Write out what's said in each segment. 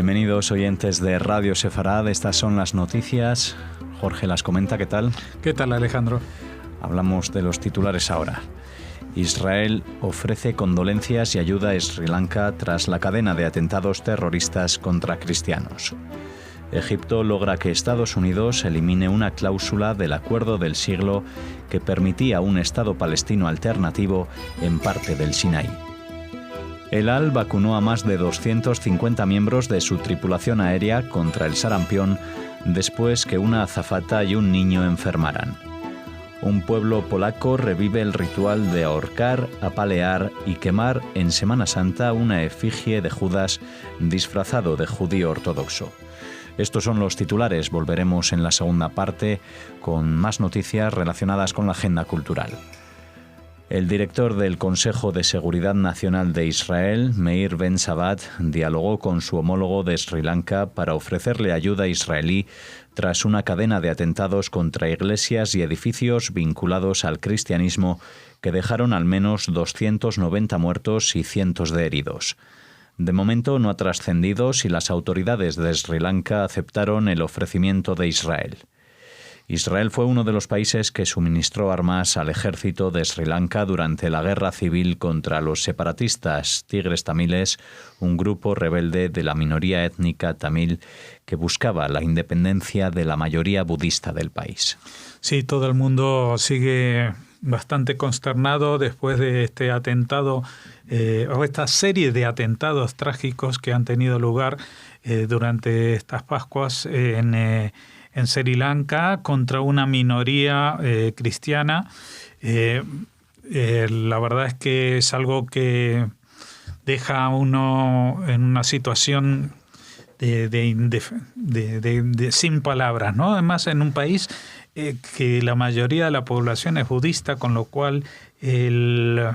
Bienvenidos oyentes de Radio Sefarad, estas son las noticias. Jorge las comenta, ¿qué tal? ¿Qué tal, Alejandro? Hablamos de los titulares ahora. Israel ofrece condolencias y ayuda a Sri Lanka tras la cadena de atentados terroristas contra cristianos. Egipto logra que Estados Unidos elimine una cláusula del Acuerdo del Siglo que permitía un Estado palestino alternativo en parte del Sinaí. El Al vacunó a más de 250 miembros de su tripulación aérea contra el sarampión después que una azafata y un niño enfermaran. Un pueblo polaco revive el ritual de ahorcar, apalear y quemar en Semana Santa una efigie de Judas disfrazado de judío ortodoxo. Estos son los titulares. Volveremos en la segunda parte con más noticias relacionadas con la agenda cultural. El director del Consejo de Seguridad Nacional de Israel, Meir Ben-Sabat, dialogó con su homólogo de Sri Lanka para ofrecerle ayuda israelí tras una cadena de atentados contra iglesias y edificios vinculados al cristianismo que dejaron al menos 290 muertos y cientos de heridos. De momento no ha trascendido si las autoridades de Sri Lanka aceptaron el ofrecimiento de Israel. Israel fue uno de los países que suministró armas al ejército de Sri Lanka durante la guerra civil contra los separatistas tigres tamiles, un grupo rebelde de la minoría étnica tamil que buscaba la independencia de la mayoría budista del país. Sí, todo el mundo sigue bastante consternado después de este atentado o esta serie de atentados trágicos que han tenido lugar durante estas Pascuas en Sri Lanka contra una minoría cristiana. La verdad es que es algo que deja a uno en una situación de sin palabras, ¿no? Además, en un país que la mayoría de la población es budista, con lo cual el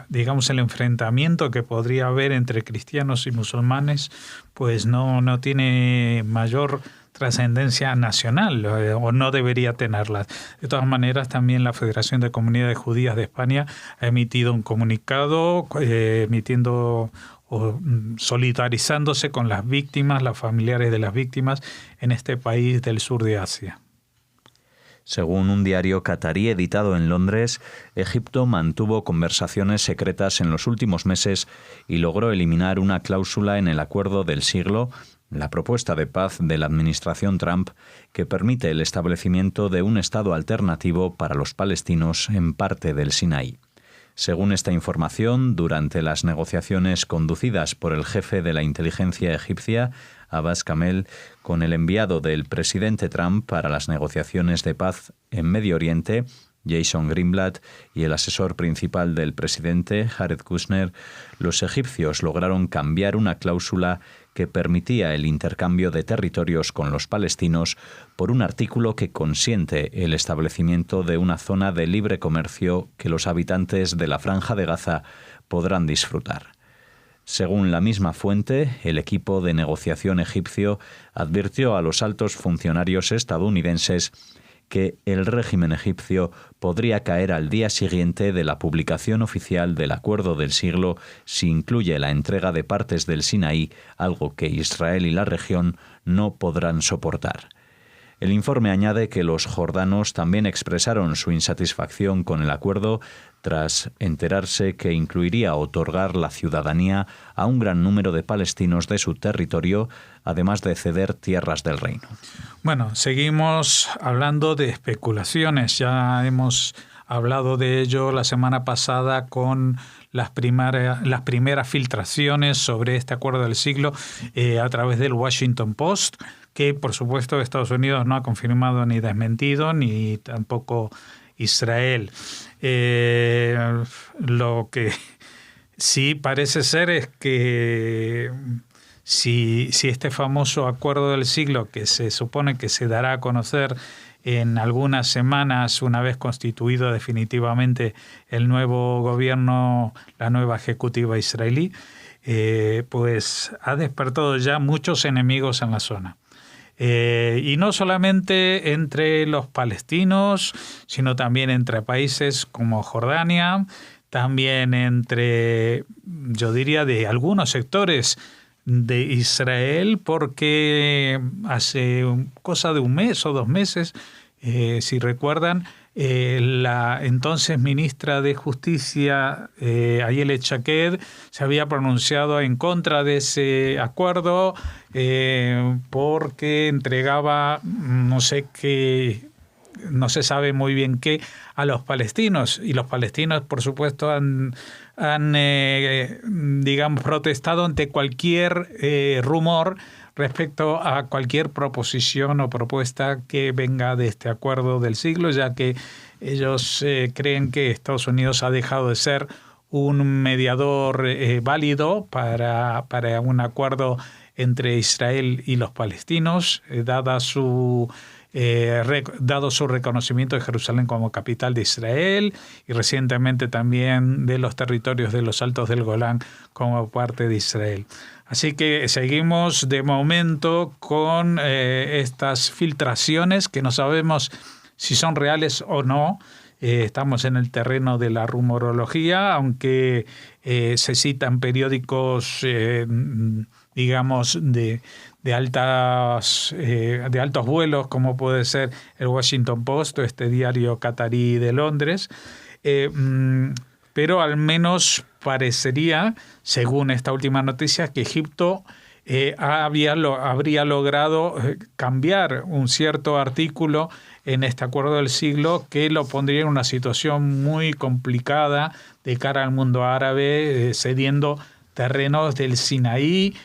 enfrentamiento que podría haber entre cristianos y musulmanes pues no tiene mayor trascendencia nacional o no debería tenerla. De todas maneras, también la Federación de Comunidades Judías de España ha emitido un comunicado solidarizándose con las víctimas, los familiares de las víctimas en este país del sur de Asia. Según un diario catarí editado en Londres, Egipto mantuvo conversaciones secretas en los últimos meses y logró eliminar una cláusula en el Acuerdo del Siglo, la propuesta de paz de la administración Trump, que permite el establecimiento de un Estado alternativo para los palestinos en parte del Sinaí. Según esta información, durante las negociaciones conducidas por el jefe de la inteligencia egipcia, Abbas Kamel, con el enviado del presidente Trump para las negociaciones de paz en Medio Oriente, Jason Greenblatt, y el asesor principal del presidente, Jared Kushner, los egipcios lograron cambiar una cláusula que permitía el intercambio de territorios con los palestinos por un artículo que consiente el establecimiento de una zona de libre comercio que los habitantes de la Franja de Gaza podrán disfrutar. Según la misma fuente, el equipo de negociación egipcio advirtió a los altos funcionarios estadounidenses que el régimen egipcio podría caer al día siguiente de la publicación oficial del Acuerdo del Siglo si incluye la entrega de partes del Sinaí, algo que Israel y la región no podrán soportar. El informe añade que los jordanos también expresaron su insatisfacción con el acuerdo tras enterarse que incluiría otorgar la ciudadanía a un gran número de palestinos de su territorio, además de ceder tierras del reino. Bueno, seguimos hablando de especulaciones. Ya hemos hablado de ello la semana pasada con las primeras filtraciones sobre este Acuerdo del Siglo a través del Washington Post, que por supuesto Estados Unidos no ha confirmado ni desmentido, ni tampoco Israel. Lo que sí parece ser es que si este famoso Acuerdo del Siglo, que se supone que se dará a conocer en algunas semanas, una vez constituido definitivamente el nuevo gobierno, la nueva ejecutiva israelí, pues ha despertado ya muchos enemigos en la zona. Y no solamente entre los palestinos, sino también entre países como Jordania, también entre, yo diría, de algunos sectores de Israel, porque hace cosa de un mes o 2 meses, si recuerdan, la entonces ministra de Justicia, Ayelet Shaked, se había pronunciado en contra de ese acuerdo porque entregaba no sé qué, no se sabe muy bien qué, a los palestinos. Y los palestinos, por supuesto, han digamos, protestado ante cualquier rumor respecto a cualquier proposición o propuesta que venga de este acuerdo del siglo, ya que ellos creen que Estados Unidos ha dejado de ser un mediador válido para un acuerdo entre Israel y los palestinos, dado su reconocimiento de Jerusalén como capital de Israel y recientemente también de los territorios de los Altos del Golán como parte de Israel. Así que seguimos de momento con estas filtraciones que no sabemos si son reales o no. Estamos en el terreno de la rumorología, aunque se citan periódicos, digamos, de altos vuelos, como puede ser el Washington Post o este diario catarí de Londres. Pero al menos parecería, según esta última noticia, que Egipto habría logrado cambiar un cierto artículo en este acuerdo del siglo que lo pondría en una situación muy complicada de cara al mundo árabe, cediendo terrenos del Sinaí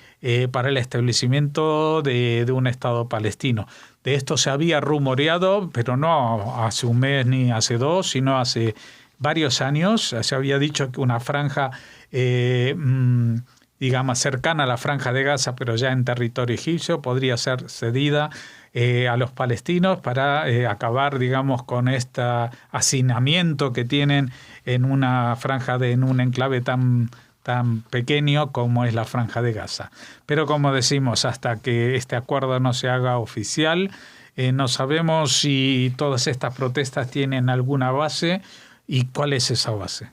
para el establecimiento de un Estado palestino. De esto se había rumoreado, pero no hace un mes ni hace 2, sino hace varios años. Se había dicho que una franja, digamos, cercana a la franja de Gaza, pero ya en territorio egipcio, podría ser cedida a los palestinos para acabar, digamos, con este hacinamiento que tienen en una franja, en un enclave tan pequeño como es la franja de Gaza. Pero como decimos, hasta que este acuerdo no se haga oficial, no sabemos si todas estas protestas tienen alguna base y cuál es esa base.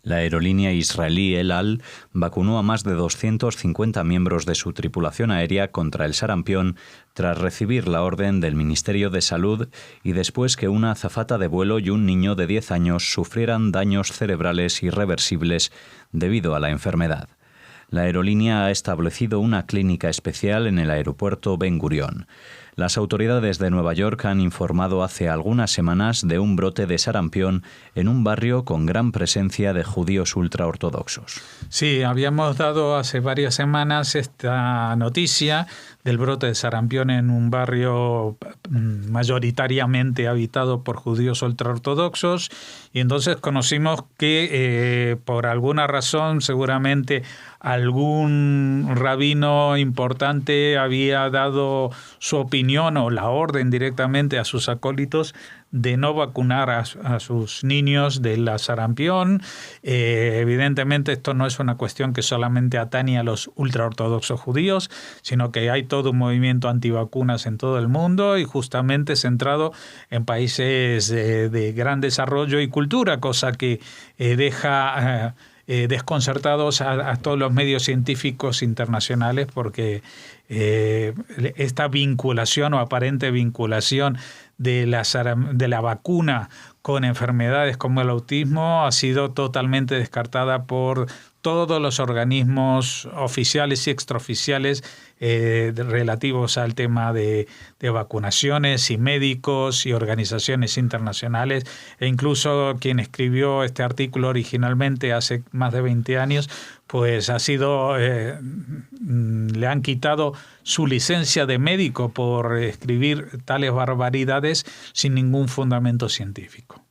La aerolínea israelí El Al vacunó a más de 250 miembros de su tripulación aérea contra el sarampión tras recibir la orden del Ministerio de Salud y después que una azafata de vuelo y un niño de 10 años sufrieran daños cerebrales irreversibles debido a la enfermedad. La aerolínea ha establecido una clínica especial en el aeropuerto Ben Gurión. Las autoridades de Nueva York han informado hace algunas semanas de un brote de sarampión en un barrio con gran presencia de judíos ultraortodoxos. Sí, habíamos dado hace varias semanas esta noticia del brote de sarampión en un barrio mayoritariamente habitado por judíos ultraortodoxos, y entonces conocimos que por alguna razón, seguramente algún rabino importante había dado su opinión o la orden directamente a sus acólitos de no vacunar a sus niños de la sarampión. Evidentemente esto no es una cuestión que solamente atañe a los ultraortodoxos judíos, sino que hay todo un movimiento antivacunas en todo el mundo y justamente centrado en países de gran desarrollo y cultura, cosa que deja desconcertados a todos los medios científicos internacionales, porque esta vinculación o aparente vinculación de la vacuna con enfermedades como el autismo ha sido totalmente descartada por todos los organismos oficiales y extraoficiales relativos al tema de vacunaciones y médicos y organizaciones internacionales, e incluso quien escribió este artículo originalmente hace más de 20 años, pues ha sido le han quitado su licencia de médico por escribir tales barbaridades sin ningún fundamento científico.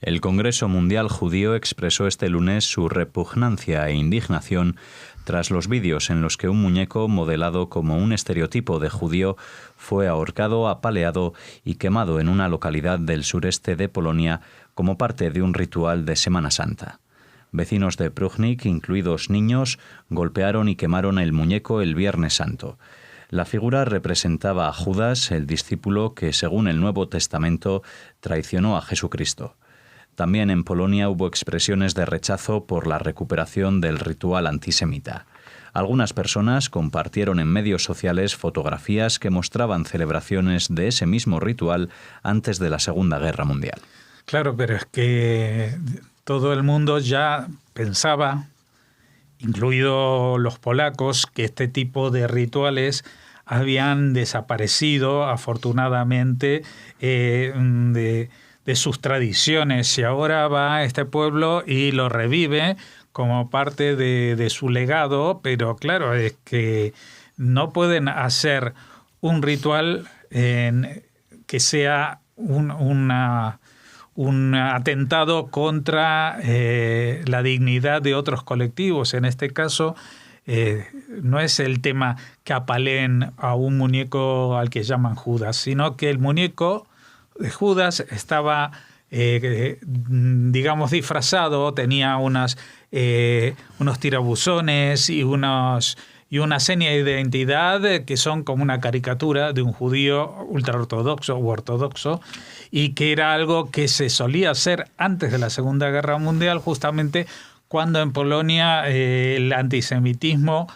El Congreso Mundial Judío expresó este lunes su repugnancia e indignación tras los vídeos en los que un muñeco modelado como un estereotipo de judío fue ahorcado, apaleado y quemado en una localidad del sureste de Polonia como parte de un ritual de Semana Santa. Vecinos de Prúchnik, incluidos niños, golpearon y quemaron el muñeco el Viernes Santo. La figura representaba a Judas, el discípulo que, según el Nuevo Testamento, traicionó a Jesucristo. También en Polonia hubo expresiones de rechazo por la recuperación del ritual antisemita. Algunas personas compartieron en medios sociales fotografías que mostraban celebraciones de ese mismo ritual antes de la Segunda Guerra Mundial. Claro, pero es que todo el mundo ya pensaba, incluidos los polacos, que este tipo de rituales habían desaparecido, afortunadamente, de sus tradiciones, y ahora va este pueblo y lo revive como parte de su legado, pero claro, es que no pueden hacer un ritual que sea un atentado contra la dignidad de otros colectivos. En este caso, no es el tema que apaleen a un muñeco al que llaman Judas, sino que el muñeco de Judas estaba, digamos, disfrazado, tenía unos tirabuzones y una seña de identidad que son como una caricatura de un judío ultraortodoxo u ortodoxo, y que era algo que se solía hacer antes de la Segunda Guerra Mundial, justamente cuando en Polonia el antisemitismo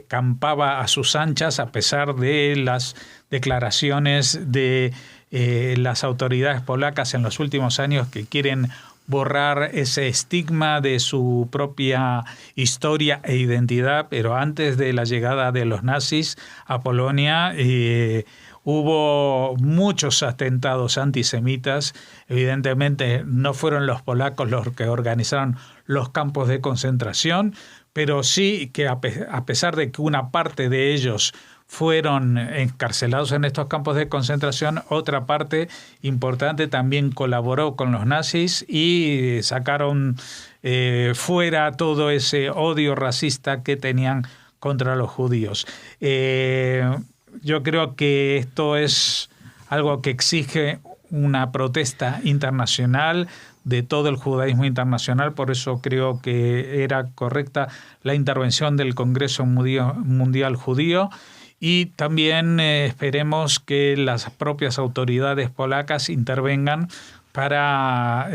campaba a sus anchas, a pesar de las declaraciones de las autoridades polacas en los últimos años que quieren borrar ese estigma de su propia historia e identidad. Pero antes de la llegada de los nazis a Polonia hubo muchos atentados antisemitas. Evidentemente no fueron los polacos los que organizaron los campos de concentración, pero sí que a pesar de que una parte de ellos fueron encarcelados en estos campos de concentración, otra parte importante también colaboró con los nazis y sacaron fuera todo ese odio racista que tenían contra los judíos. Yo creo que esto es algo que exige una protesta internacional de todo el judaísmo internacional. Por eso creo que era correcta la intervención del Congreso Mundial Judío, y también esperemos que las propias autoridades polacas intervengan para,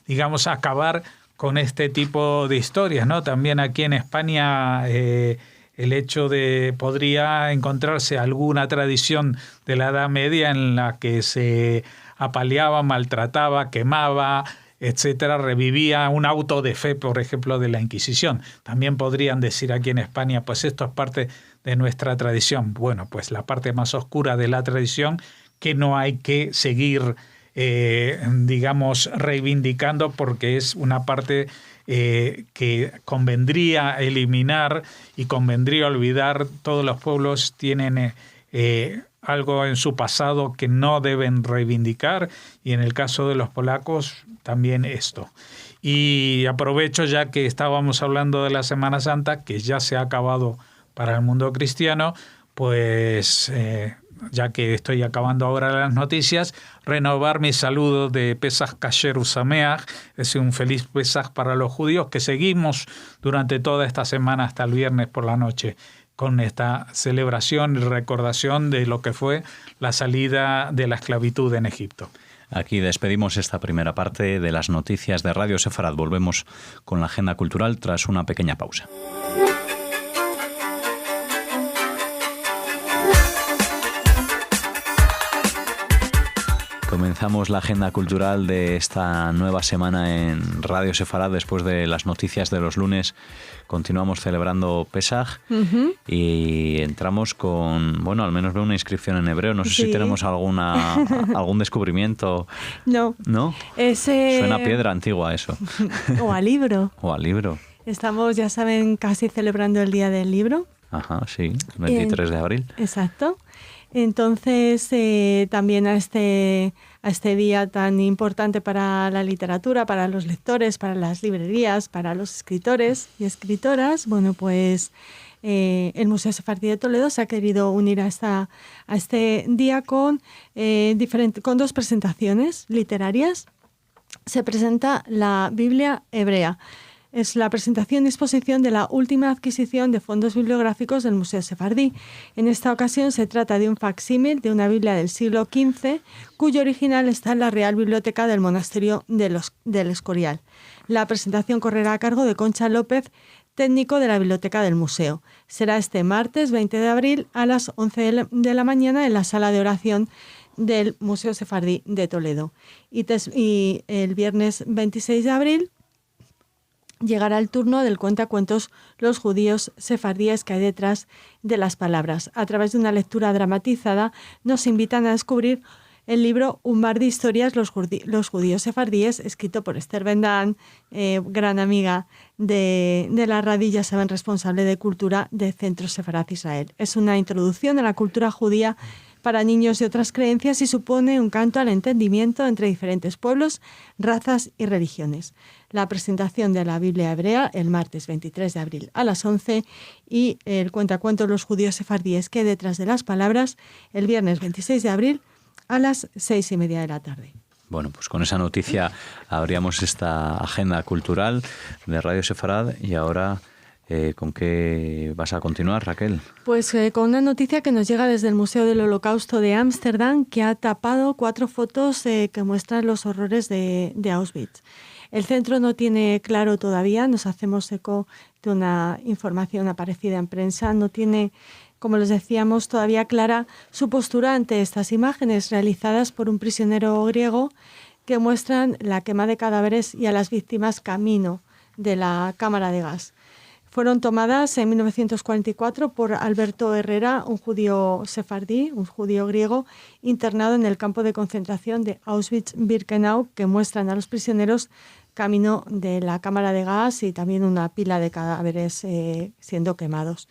digamos, acabar con este tipo de historias, ¿no? También aquí en España el hecho de podría encontrarse alguna tradición de la Edad Media en la que se apaleaba, maltrataba, quemaba, etcétera, revivía un auto de fe, por ejemplo, de la Inquisición. También podrían decir aquí en España, pues esto es parte de nuestra tradición. Bueno, pues la parte más oscura de la tradición que no hay que seguir, digamos, reivindicando, porque es una parte que convendría eliminar y convendría olvidar. Todos los pueblos tienen algo en su pasado que no deben reivindicar, y en el caso de los polacos también esto. Y aprovecho, ya que estábamos hablando de la Semana Santa, que ya se ha acabado para el mundo cristiano, pues ya que estoy acabando ahora las noticias, renovar mi saludo de Pesach Kasher Usameach, es un feliz Pesach para los judíos, que seguimos durante toda esta semana hasta el viernes por la noche con esta celebración y recordación de lo que fue la salida de la esclavitud en Egipto. Aquí despedimos esta primera parte de las noticias de Radio Sefarad. Volvemos con la agenda cultural tras una pequeña pausa. Comenzamos la agenda cultural de esta nueva semana en Radio Sefarad. Después de las noticias de los lunes, continuamos celebrando Pesaj y entramos con, bueno, al menos veo una inscripción en hebreo. No sé si tenemos algún descubrimiento. No. ¿No? Suena a piedra antigua eso. O a libro. O a libro. Estamos, ya saben, casi celebrando el Día del Libro. Ajá, sí, 23 de abril. Exacto. Entonces, también a este día tan importante para la literatura, para los lectores, para las librerías, para los escritores y escritoras, bueno, pues el Museo Sefardí de Toledo se ha querido unir a este día con dos presentaciones literarias. Se presenta la Biblia hebrea. Es la presentación y exposición de la última adquisición de fondos bibliográficos del Museo Sefardí. En esta ocasión se trata de un facsímil de una Biblia del siglo XV, cuyo original está en la Real Biblioteca del Monasterio del Escorial. La presentación correrá a cargo de Concha López técnico de la biblioteca del museo. Será este martes 20 de abril a las 11 de la mañana en la sala de oración del Museo Sefardí de Toledo. Y el viernes 26 de abril llegará el turno del cuentacuentos Los judíos sefardíes que hay detrás de las palabras. A través de una lectura dramatizada nos invitan a descubrir el libro Un mar de historias, los judíos sefardíes, escrito por Esther Ben-Dahn, gran amiga de la radio, ya saben, responsable de cultura de Centro Sefarad Israel. Es una introducción a la cultura judía para niños de otras creencias y supone un canto al entendimiento entre diferentes pueblos, razas y religiones. La presentación de la Biblia hebrea el martes 23 de abril a las 11 y el cuentacuentos Los judíos sefardíes que hay detrás de las palabras el viernes 26 de abril a las 6:30 de la tarde. Bueno, pues con esa noticia abríamos esta agenda cultural de Radio Sefarad y ahora ¿con qué vas a continuar, Raquel? Pues con una noticia que nos llega desde el Museo del Holocausto de Ámsterdam, que ha tapado 4 fotos que muestran los horrores de Auschwitz. El centro no tiene claro todavía, nos hacemos eco de una información aparecida en prensa, no tiene, como les decíamos, todavía clara su postura ante estas imágenes realizadas por un prisionero griego que muestran la quema de cadáveres y a las víctimas camino de la cámara de gas. Fueron tomadas en 1944 por Alberto Herrera, un judío sefardí, un judío griego, internado en el campo de concentración de Auschwitz-Birkenau, que muestran a los prisioneros camino de la cámara de gas y también una pila de cadáveres siendo quemados.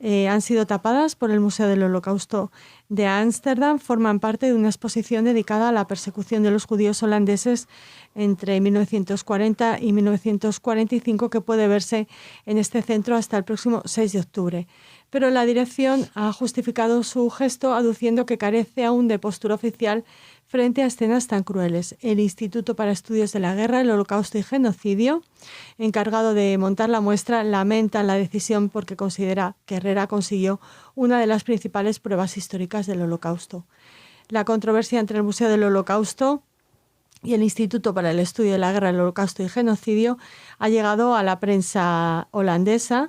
Han sido tapadas por el Museo del Holocausto de Ámsterdam, forman parte de una exposición dedicada a la persecución de los judíos holandeses entre 1940 y 1945 que puede verse en este centro hasta el próximo 6 de octubre. Pero la dirección ha justificado su gesto aduciendo que carece aún de postura oficial frente a escenas tan crueles. El Instituto para Estudios de la Guerra, el Holocausto y Genocidio, encargado de montar la muestra, lamenta la decisión porque considera que Herrera consiguió una de las principales pruebas históricas del Holocausto. La controversia entre el Museo del Holocausto y el Instituto para el Estudio de la Guerra, el Holocausto y Genocidio ha llegado a la prensa holandesa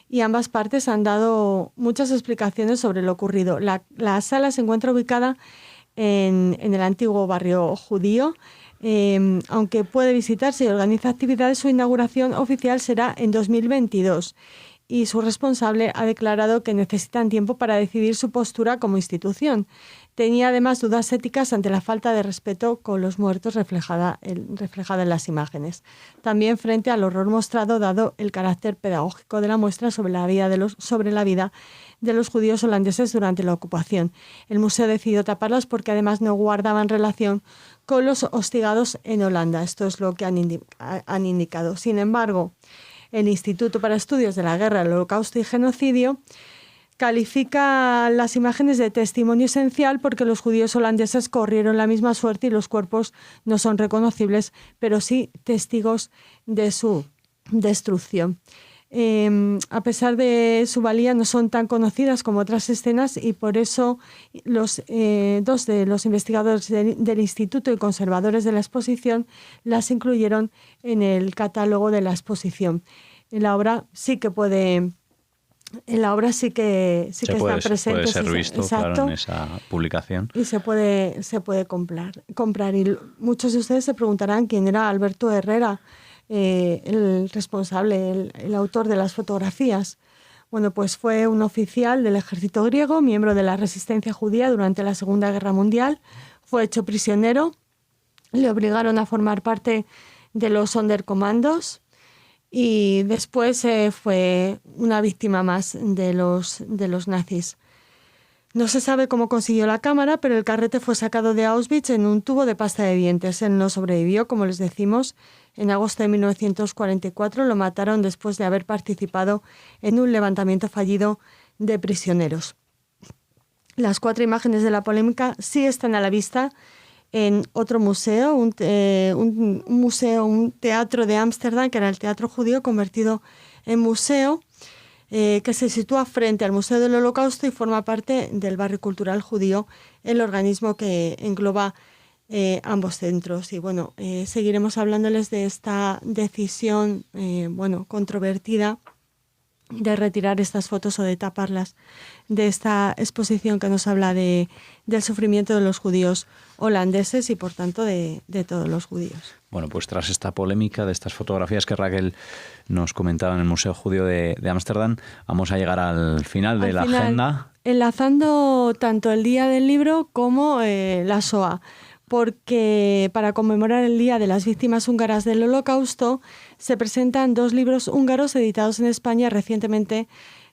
y ambas partes han dado muchas explicaciones sobre lo ocurrido. La sala se encuentra ubicada en el antiguo barrio judío. Aunque puede visitarse y organiza actividades, su inauguración oficial será en 2022 y su responsable ha declarado que necesitan tiempo para decidir su postura como institución. Tenía además dudas éticas ante la falta de respeto con los muertos reflejada en las imágenes. También frente al horror mostrado dado el carácter pedagógico de la muestra sobre la vida de los judíos holandeses durante la ocupación. El museo decidió taparlas porque además no guardaban relación con los hostigados en Holanda. Esto es lo que han indicado. Sin embargo, el Instituto para Estudios de la Guerra, el Holocausto y Genocidio califica las imágenes de testimonio esencial porque los judíos holandeses corrieron la misma suerte y los cuerpos no son reconocibles, pero sí testigos de su destrucción. A pesar de su valía, no son tan conocidas como otras escenas y por eso dos de los investigadores del instituto y conservadores de la exposición las incluyeron en el catálogo de la exposición. En la obra sí que están presentes. Puede ser visto, claro, en esa publicación. Y se puede comprar. Y muchos de ustedes se preguntarán quién era Alberto Herrera, el responsable, el autor de las fotografías. Bueno, pues fue un oficial del ejército griego, miembro de la resistencia judía durante la Segunda Guerra Mundial. Fue hecho prisionero, le obligaron a formar parte de los Sonderkommandos y después fue una víctima más de los nazis. No se sabe cómo consiguió la cámara, pero el carrete fue sacado de Auschwitz en un tubo de pasta de dientes. Él no sobrevivió, como les decimos. En agosto de 1944 lo mataron después de haber participado en un levantamiento fallido de prisioneros. Las 4 imágenes de la polémica sí están a la vista en otro museo, un teatro de Ámsterdam, que era el Teatro Judío, convertido en museo, que se sitúa frente al Museo del Holocausto y forma parte del barrio cultural judío, el organismo que engloba ambos centros. Y bueno, seguiremos hablándoles de esta decisión controvertida de retirar estas fotos o de taparlas de esta exposición que nos habla del sufrimiento de los judíos holandeses y por tanto de todos los judíos. Bueno, pues tras esta polémica de estas fotografías que Raquel nos comentaba en el Museo Judío de Ámsterdam, vamos a llegar al final de la agenda. Enlazando tanto el Día del Libro como la Shoah, porque para conmemorar el Día de las Víctimas Húngaras del Holocausto se presentan 2 libros húngaros editados en España recientemente,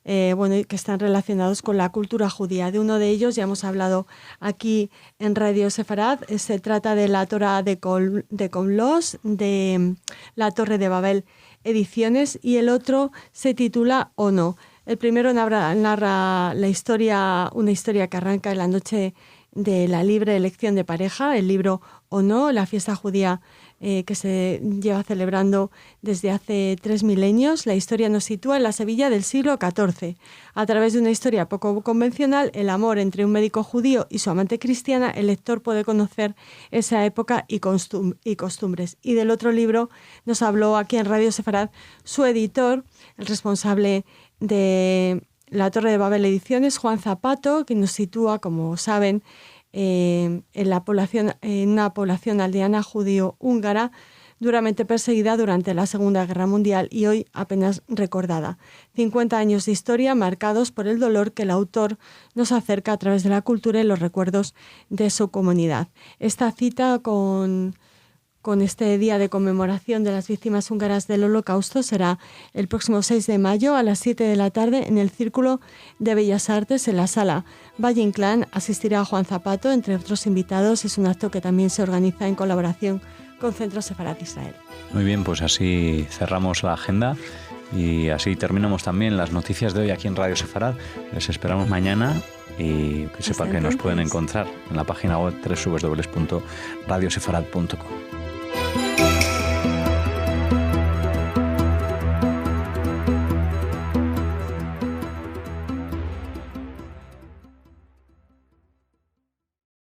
que están relacionados con la cultura judía. De uno de ellos ya hemos hablado aquí en Radio Sefarad. Se trata de la Torá de Kolmos, de la Torre de Babel Ediciones, y el otro se titula Ono. El primero narra una historia que arranca en la noche de la libre elección de pareja, el libro Ono, la fiesta judía que se lleva celebrando desde hace 3 milenios. La historia nos sitúa en la Sevilla del siglo XIV. A través de una historia poco convencional, el amor entre un médico judío y su amante cristiana, el lector puede conocer esa época y costumbres. Y del otro libro nos habló aquí en Radio Sefarad su editor, el responsable de la Torre de Babel Ediciones, Juan Zapato, que nos sitúa, como saben, en una población aldeana judío-húngara duramente perseguida durante la Segunda Guerra Mundial y hoy apenas recordada. 50 años de historia marcados por el dolor que el autor nos acerca a través de la cultura y los recuerdos de su comunidad. Esta cita con este día de conmemoración de las víctimas húngaras del Holocausto será el próximo 6 de mayo a las 7 de la tarde en el Círculo de Bellas Artes en la Sala Valle Inclán. Asistirá Juan Zapato, entre otros invitados. Es un acto que también se organiza en colaboración con Centro Sefarad Israel. Muy bien, pues así cerramos la agenda y así terminamos también las noticias de hoy aquí en Radio Sefarad. Les esperamos mañana y que sepan que nos pueden encontrar en la página web www.radiosefarad.com.